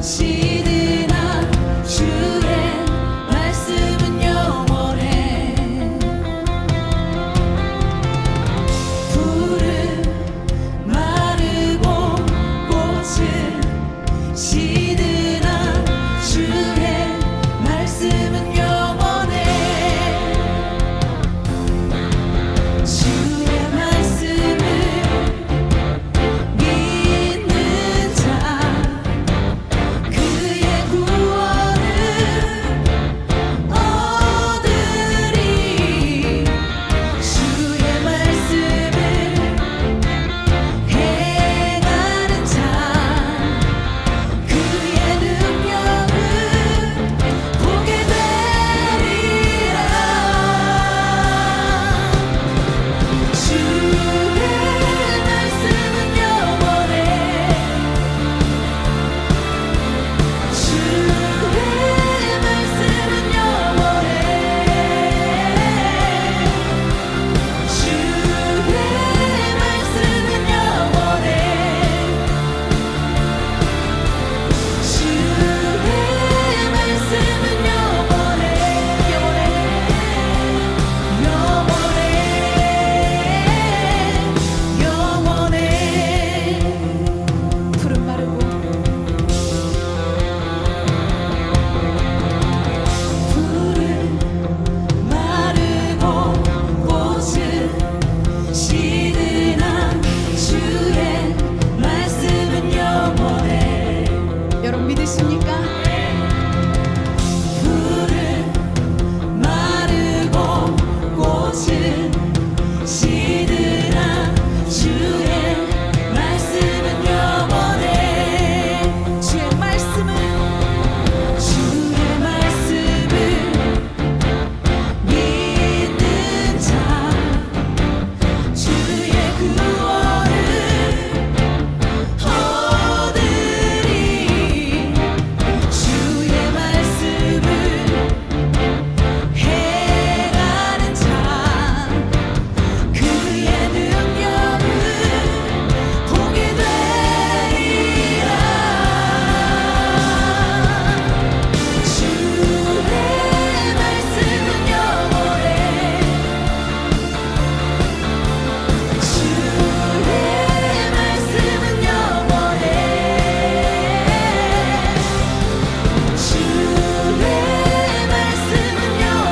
시드나 주의 말씀은 영원해. 푸른 마르고 꽃은 시드나 주의 말씀은 영원해. 주의 말씀을 믿는 자 그의 구원을 얻으리. 주의 말씀을 행하는 자 그의 능력을 보게 되리라. 주의 말씀은 영원해. 주의 말씀은 영원해. 주의 말씀은 영원해. 주의 말씀은 영원해. 영원해. 푸른 마르고 푸른 마르고 꽃은 시드나 주의 말씀은 영원해. 여러분 믿으십니까? 푸른 마르고 꽃은 시드나 주의 말씀은 영원해. 주의 말씀을 믿는 자 주의 구원을 얻으리. 주의 말씀을 행하는 자 그의 능력을 보게 되리라. 주의 말씀은 영원해. 주의 말씀은 영원해. 주의 말씀은 영원해. 주의 말씀은 영원해.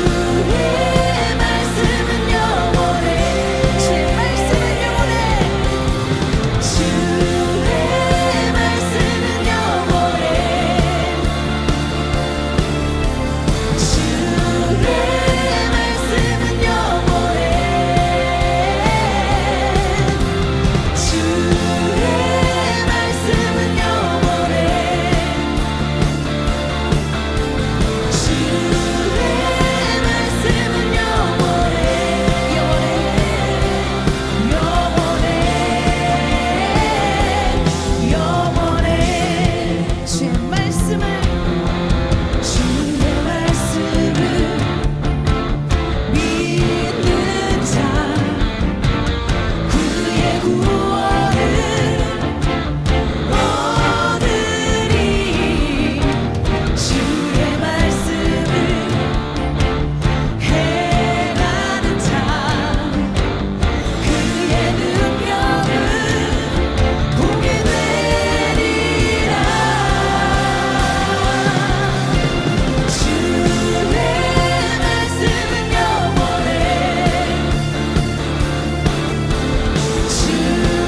주의 말씀은 영원해. 주의 말씀은 영원해. 주의 말씀은 영원해. 주의 말씀은 영원해. 주의 말씀은 영원해. 주의 말씀을 믿는 자 그의 구원을 얻으리. 주의 말씀을 행하는 자 그의 능력을 보게 되리라. 주의 말씀은 영원해. 주의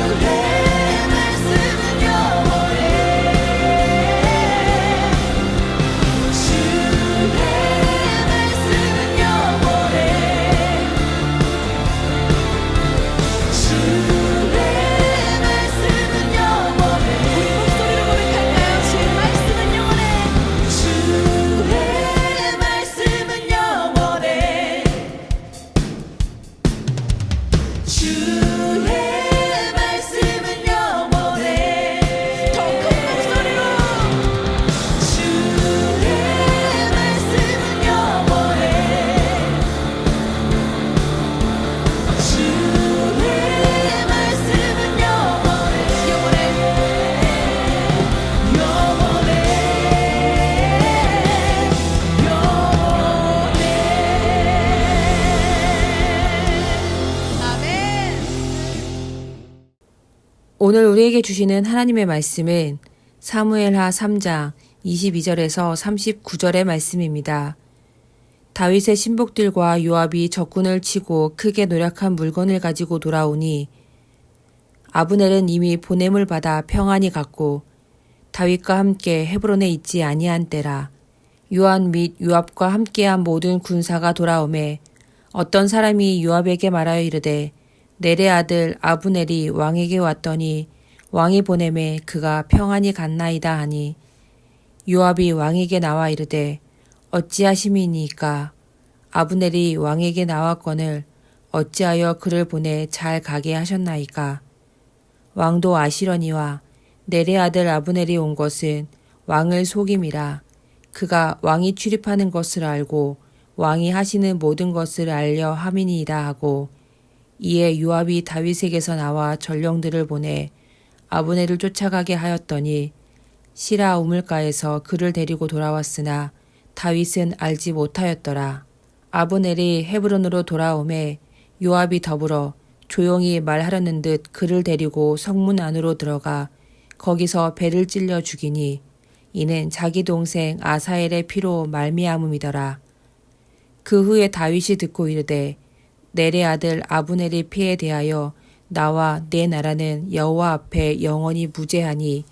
오늘 우리에게 주시는 하나님의 말씀은 사무엘하 3장 22절에서 39절의 말씀입니다. 다윗의 신복들과 요압이 적군을 치고 크게 노력한 물건을 가지고 돌아오니 아브넬은 이미 보냄을 받아 평안히 갔고 다윗과 함께 헤브론에 있지 아니한 때라. 요압 및 요압과 함께한 모든 군사가 돌아오매 어떤 사람이 요압에게 말하여 이르되 넬의 아들 아브넬이 왕에게 왔더니 왕이 보내매 그가 평안히 갔나이다 하니 요압이 왕에게 나와 이르되 어찌하심이니까 아브넬이 왕에게 나왔거늘 어찌하여 그를 보내 잘 가게 하셨나이까. 왕도 아시려니와 넬의 아들 아브넬이 온 것은 왕을 속임이라. 그가 왕이 출입하는 것을 알고 왕이 하시는 모든 것을 알려 함이니이다 하고 이에 요압이 다윗에게서 나와 전령들을 보내 아브넬을 쫓아가게 하였더니 시라 우물가에서 그를 데리고 돌아왔으나 다윗은 알지 못하였더라. 아브넬이 헤브론으로 돌아오매 요압이 더불어 조용히 말하려는 듯 그를 데리고 성문 안으로 들어가 거기서 배를 찔러 죽이니 이는 자기 동생 아사엘의 피로 말미암음이더라. 그 후에 다윗이 듣고 이르되 넬의 아들 아브넬의 피에 대하여 나와 내 나라는 여호와 앞에 영원히 무죄하니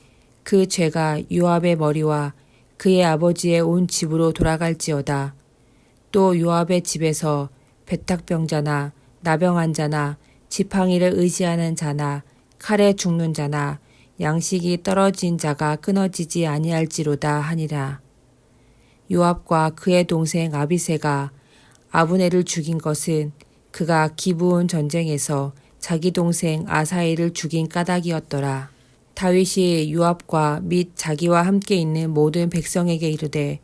그 죄가 요압의 머리와 그의 아버지의 온 집으로 돌아갈지어다. 또 요압의 집에서 베탁병자나 나병한 자나 지팡이를 의지하는 자나 칼에 죽는 자나 양식이 떨어진 자가 끊어지지 아니할지로다 하니라. 요압과 그의 동생 아비새가 아브넬을 죽인 것은 그가 기브온 전쟁에서 자기 동생 아사엘을 죽인 까닭이었더라. 다윗이 요압과 및 자기와 함께 있는 모든 백성에게 이르되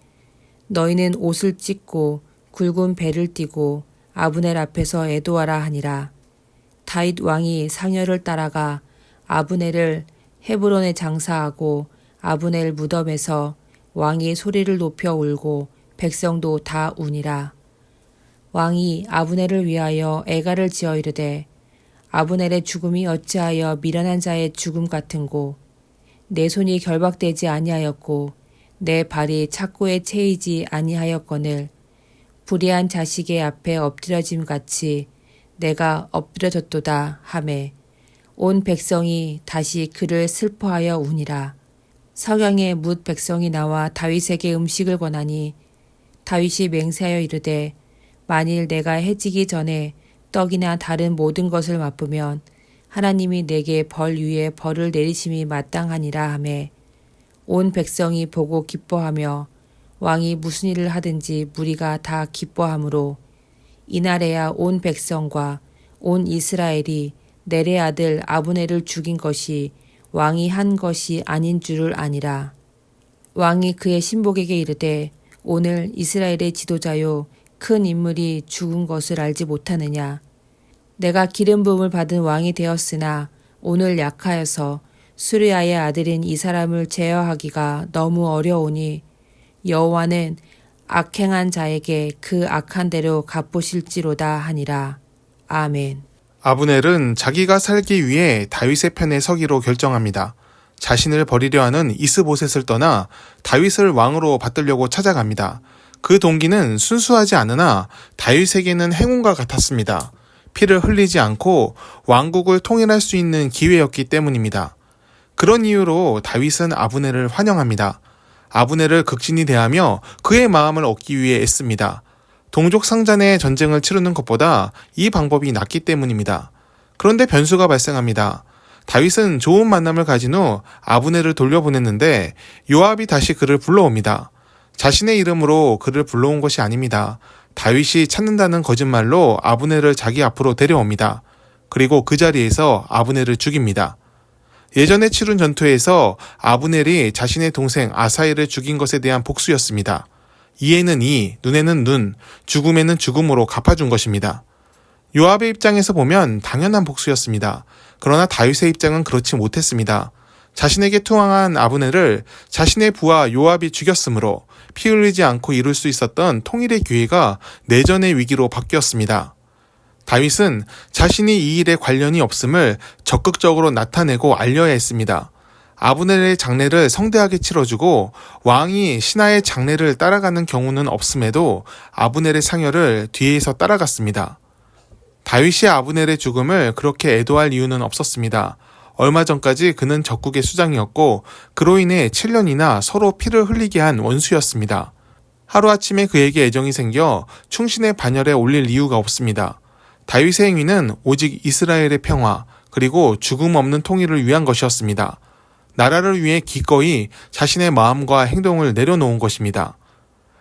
너희는 옷을 찢고 굵은 배를 띠고 아브넬 앞에서 애도하라 하니라. 다윗 왕이 상여를 따라가 아브넬을 헤브론에 장사하고 아브넬 무덤에서 왕이 소리를 높여 울고 백성도 다 우니라. 왕이 아브넬을 위하여 애가를 지어 이르되 아브넬의 죽음이 어찌하여 미련한 자의 죽음 같은고 내 손이 결박되지 아니하였고 내 발이 착고에 채이지 아니하였거늘 불의한 자식의 앞에 엎드려짐 같이 내가 엎드려졌도다 하매 온 백성이 다시 그를 슬퍼하여 우니라. 석양에 뭇 백성이 나와 다윗에게 음식을 권하니 다윗이 맹세하여 이르되 만일 내가 해지기 전에 떡이나 다른 모든 것을 맛보면 하나님이 내게 벌 위에 벌을 내리심이 마땅하니라 하매 온 백성이 보고 기뻐하며 왕이 무슨 일을 하든지 무리가 다 기뻐하므로 이날에야 온 백성과 온 이스라엘이 넬의 아들 아브넬을 죽인 것이 왕이 한 것이 아닌 줄을 아니라. 왕이 그의 신복에게 이르되 오늘 이스라엘의 지도자요 큰 인물이 죽은 것을 알지 못하느냐. 내가 기름 부음을 받은 왕이 되었으나 오늘 약하여서 수르야의 아들인 이 사람을 제어하기가 너무 어려우니 여호와는 악행한 자에게 그 악한 대로 갚으실지로다 하니라. 아멘. 아브넬은 자기가 살기 위해 다윗의 편에 서기로 결정합니다. 자신을 버리려 하는 이스보셋을 떠나 다윗을 왕으로 받들려고 찾아갑니다. 그 동기는 순수하지 않으나 다윗에게는 행운과 같았습니다. 피를 흘리지 않고 왕국을 통일할 수 있는 기회였기 때문입니다. 그런 이유로 다윗은 아브넬을 환영합니다. 아브넬을 극진히 대하며 그의 마음을 얻기 위해 애씁니다. 동족 상잔의 전쟁을 치르는 것보다 이 방법이 낫기 때문입니다. 그런데 변수가 발생합니다. 다윗은 좋은 만남을 가진 후 아브넬을 돌려보냈는데 요압이 다시 그를 불러옵니다. 자신의 이름으로 그를 불러온 것이 아닙니다. 다윗이 찾는다는 거짓말로 아브넬을 자기 앞으로 데려옵니다. 그리고 그 자리에서 아브넬을 죽입니다. 예전에 치룬 전투에서 아브넬이 자신의 동생 아사엘을 죽인 것에 대한 복수였습니다. 이에는 이, 눈에는 눈, 죽음에는 죽음으로 갚아준 것입니다. 요압의 입장에서 보면 당연한 복수였습니다. 그러나 다윗의 입장은 그렇지 못했습니다. 자신에게 투항한 아브넬을 자신의 부하 요압이 죽였으므로 피 흘리지 않고 이룰 수 있었던 통일의 기회가 내전의 위기로 바뀌었습니다. 다윗은 자신이 이 일에 관련이 없음을 적극적으로 나타내고 알려야 했습니다. 아브넬의 장례를 성대하게 치러주고 왕이 신하의 장례를 따라가는 경우는 없음에도 아브넬의 상여를 뒤에서 따라갔습니다. 다윗이 아브넬의 죽음을 그렇게 애도할 이유는 없었습니다. 얼마 전까지 그는 적국의 수장이었고 그로 인해 7년이나 서로 피를 흘리게 한 원수였습니다. 하루아침에 그에게 애정이 생겨 충신의 반열에 올릴 이유가 없습니다. 다윗의 행위는 오직 이스라엘의 평화 그리고 죽음 없는 통일을 위한 것이었습니다. 나라를 위해 기꺼이 자신의 마음과 행동을 내려놓은 것입니다.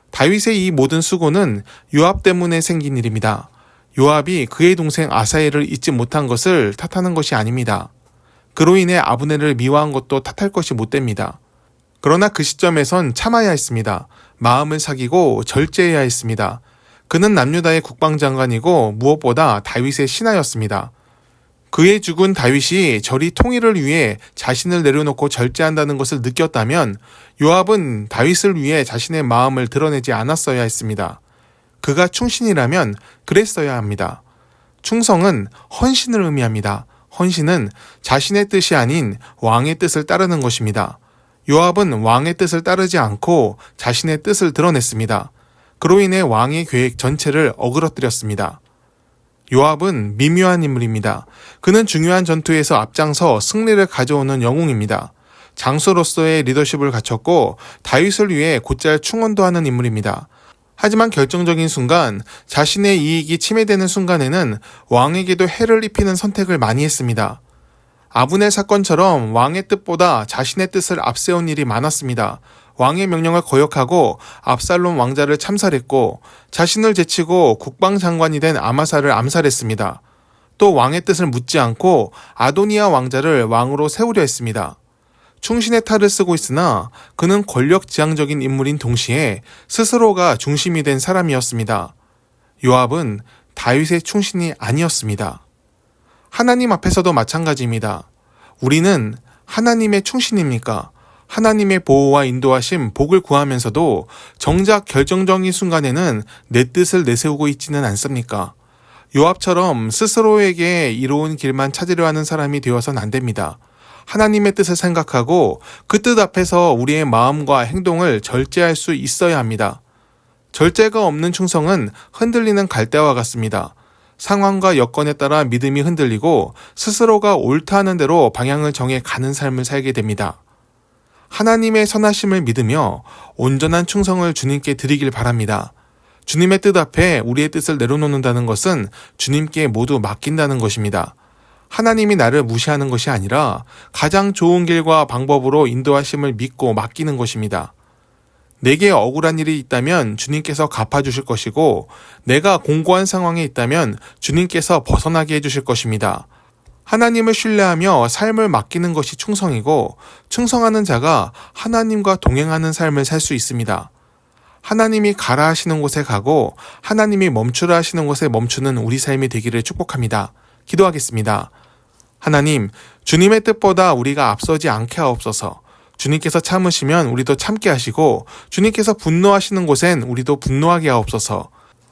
다윗의 이 모든 수고는 요압 때문에 생긴 일입니다. 요압이 그의 동생 아사엘을 잊지 못한 것을 탓하는 것이 아닙니다. 그로 인해 아브넬을 미워한 것도 탓할 것이 못됩니다. 그러나 그 시점에선 참아야 했습니다. 마음을 사귀고 절제해야 했습니다. 그는 남유다의 국방장관이고 무엇보다 다윗의 신하였습니다. 그의 죽은 다윗이 저리 통일을 위해 자신을 내려놓고 절제한다는 것을 느꼈다면 요압은 다윗을 위해 자신의 마음을 드러내지 않았어야 했습니다. 그가 충신이라면 그랬어야 합니다. 충성은 헌신을 의미합니다. 헌신은 자신의 뜻이 아닌 왕의 뜻을 따르는 것입니다. 요압은 왕의 뜻을 따르지 않고 자신의 뜻을 드러냈습니다. 그로 인해 왕의 계획 전체를 어그러뜨렸습니다. 요압은 미묘한 인물입니다. 그는 중요한 전투에서 앞장서 승리를 가져오는 영웅입니다. 장수로서의 리더십을 갖췄고 다윗을 위해 곧잘 충원도 하는 인물입니다. 하지만 결정적인 순간, 자신의 이익이 침해되는 순간에는 왕에게도 해를 입히는 선택을 많이 했습니다. 아브넬 사건처럼 왕의 뜻보다 자신의 뜻을 앞세운 일이 많았습니다. 왕의 명령을 거역하고 압살롬 왕자를 참살했고 자신을 제치고 국방장관이 된 아마사를 암살했습니다. 또 왕의 뜻을 묻지 않고 아도니아 왕자를 왕으로 세우려 했습니다. 충신의 탈을 쓰고 있으나 그는 권력지향적인 인물인 동시에 스스로가 중심이 된 사람이었습니다. 요압은 다윗의 충신이 아니었습니다. 하나님 앞에서도 마찬가지입니다. 우리는 하나님의 충신입니까? 하나님의 보호와 인도하심, 복을 구하면서도 정작 결정적인 순간에는 내 뜻을 내세우고 있지는 않습니까? 요압처럼 스스로에게 이로운 길만 찾으려 하는 사람이 되어서는 안 됩니다. 하나님의 뜻을 생각하고 그 뜻 앞에서 우리의 마음과 행동을 절제할 수 있어야 합니다. 절제가 없는 충성은 흔들리는 갈대와 같습니다. 상황과 여건에 따라 믿음이 흔들리고 스스로가 옳다 하는 대로 방향을 정해 가는 삶을 살게 됩니다. 하나님의 선하심을 믿으며 온전한 충성을 주님께 드리길 바랍니다. 주님의 뜻 앞에 우리의 뜻을 내려놓는다는 것은 주님께 모두 맡긴다는 것입니다. 하나님이 나를 무시하는 것이 아니라 가장 좋은 길과 방법으로 인도하심을 믿고 맡기는 것입니다. 내게 억울한 일이 있다면 주님께서 갚아주실 것이고 내가 공고한 상황에 있다면 주님께서 벗어나게 해주실 것입니다. 하나님을 신뢰하며 삶을 맡기는 것이 충성이고 충성하는 자가 하나님과 동행하는 삶을 살 수 있습니다. 하나님이 가라 하시는 곳에 가고 하나님이 멈추라 하시는 곳에 멈추는 우리 삶이 되기를 축복합니다. 기도하겠습니다. 하나님, 주님의 뜻보다 우리가 앞서지 않게 하옵소서. 주님께서 참으시면 우리도 참게 하시고 주님께서 분노하시는 곳엔 우리도 분노하게 하옵소서.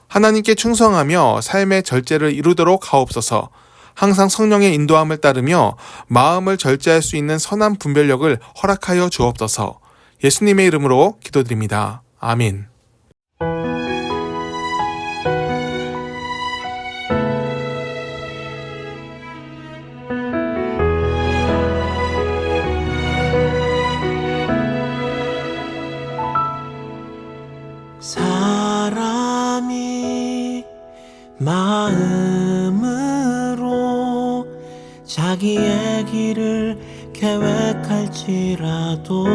하나님께 충성하며 삶의 절제를 이루도록 하옵소서. 항상 성령의 인도함을 따르며 마음을 절제할 수 있는 선한 분별력을 허락하여 주옵소서. 예수님의 이름으로 기도드립니다. 아멘. 사람이 마음으로 자기의 길을 계획할지라도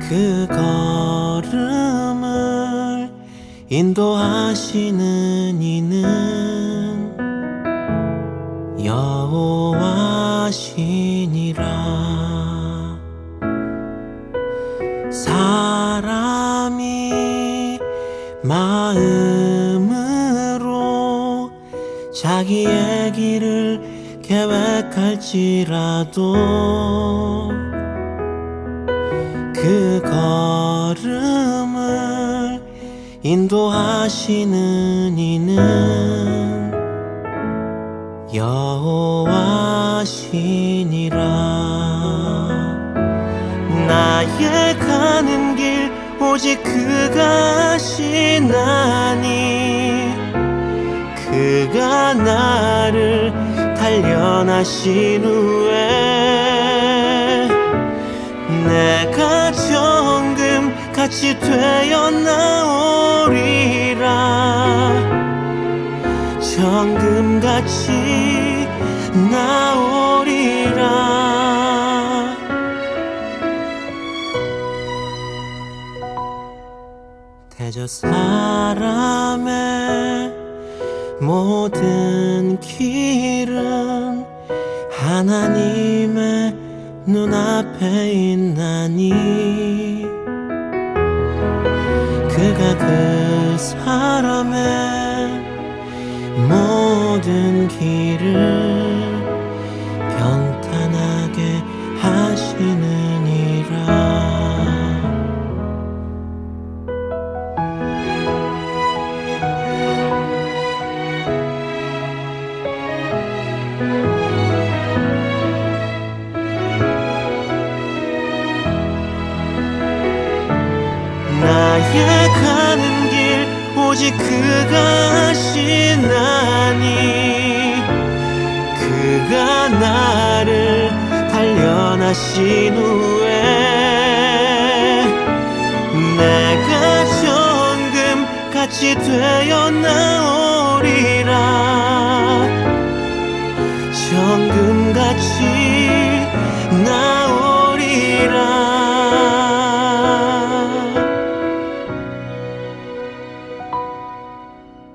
그 걸음을 인도하시는 이는 여호와시니라. 사람이 마음으로 자기의 길을 계획할지라도 그 걸음을 인도하시는 이는 여호와시니라. 나의 가는 길 오직 그가 아시나니 그가 나를 단련하신 후에 내가 정금같이 되어 나오리라. 정금같이 나오리라. 대저 사람의 모든 길은 하나님의 눈앞에 있나니 그가 그 사람의 모든 길을 평탄하게 하시느니라. 나의 가는 길 오직 그가 아시나니 그가 나를 단련하신 후에 내가 정금같이 되어 나오리라. 정금같이 나오리라.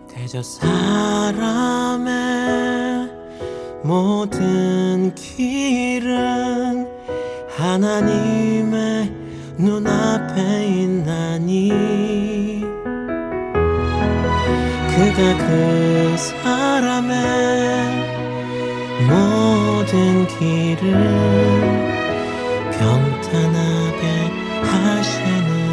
대저 사람의 모든 길은 하나님의 눈앞에 있나니 그가 그 사람의 모든 길을 평탄하게 하시는